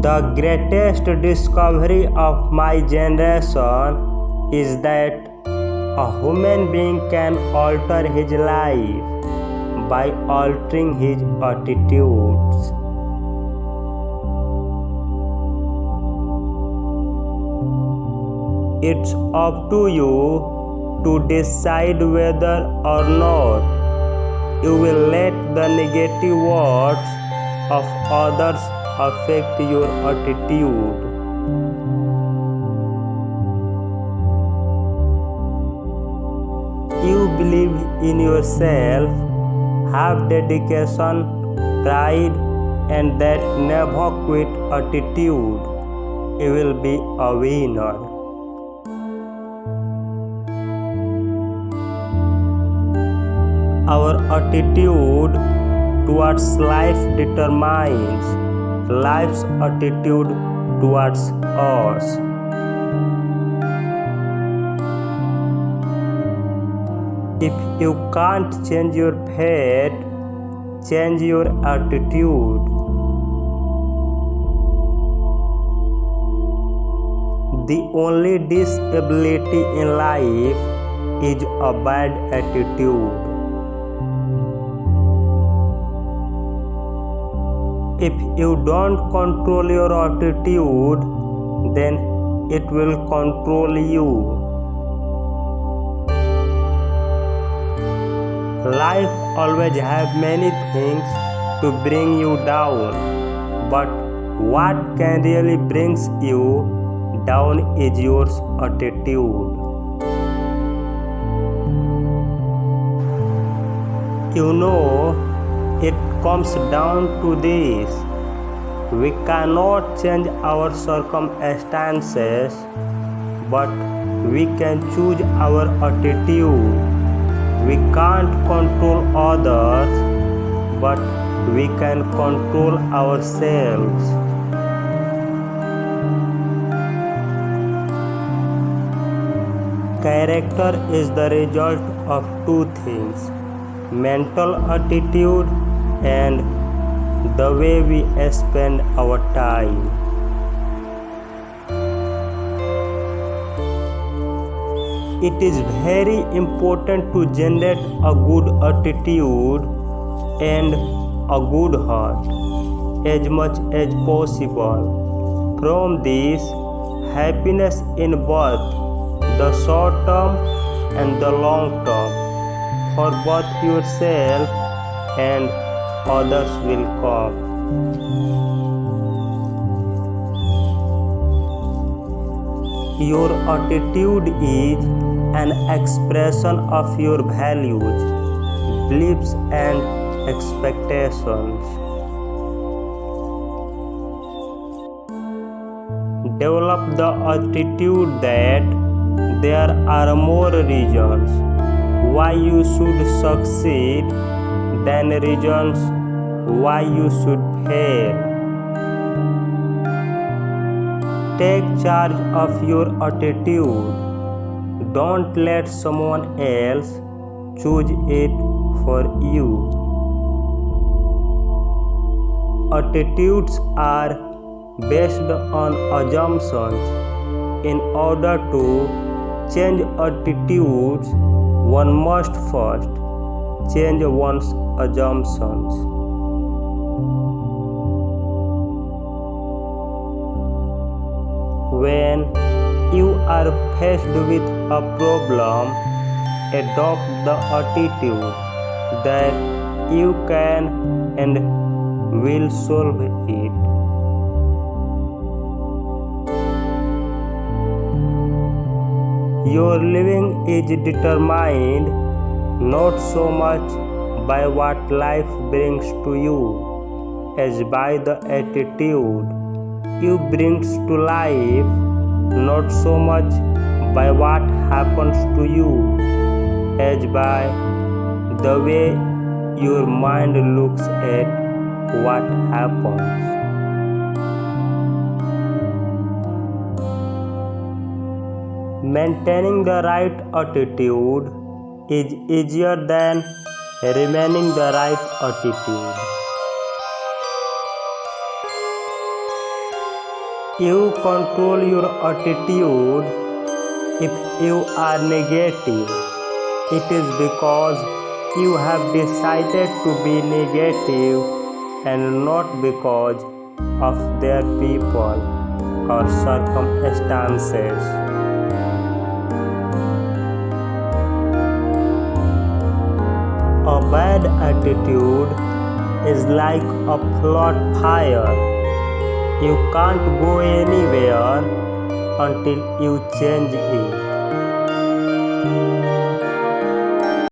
The greatest discovery of my generation is that a human being can alter his life by altering his attitudes. It's up to you to decide whether or not you will let the negative words of others affect your attitude. You believe in yourself, have dedication, pride, and that never quit attitude. You will be a winner. Our attitude towards life determines life's attitude towards us. If you can't change your fate, change your attitude. The only disability in life is a bad attitude. If you don't control your attitude, then it will control you. Life always has many things to bring you down, but what can really brings you down is your attitude. You know, it comes down to this: we cannot change our circumstances, but we can choose our attitude. We can't control others, but we can control ourselves. Character is the result of two things: mental attitude and the way we spend our time. It is very important to generate a good attitude and a good heart as much as possible. From this, happiness in both the short term and the long term for both yourself and others will come. Your attitude is an expression of your values, beliefs, and expectations. Develop the attitude that there are more reasons why you should succeed than reasons why you should fail. Take charge of your attitude. Don't let someone else choose it for you. Attitudes are based on assumptions. In order to change attitudes, one must first change one's assumptions. When you are faced with a problem, adopt the attitude that you can and will solve it. Your living is determined not so much by what life brings to you as by the attitude you bring to life, not so much by what happens to you as by the way your mind looks at what happens. Maintaining the right attitude is easier than remaining the right attitude. You control your attitude. If you are negative, it is because you have decided to be negative and not because of their people or circumstances. A bad attitude is like a flat fire. You can't go anywhere until you change it.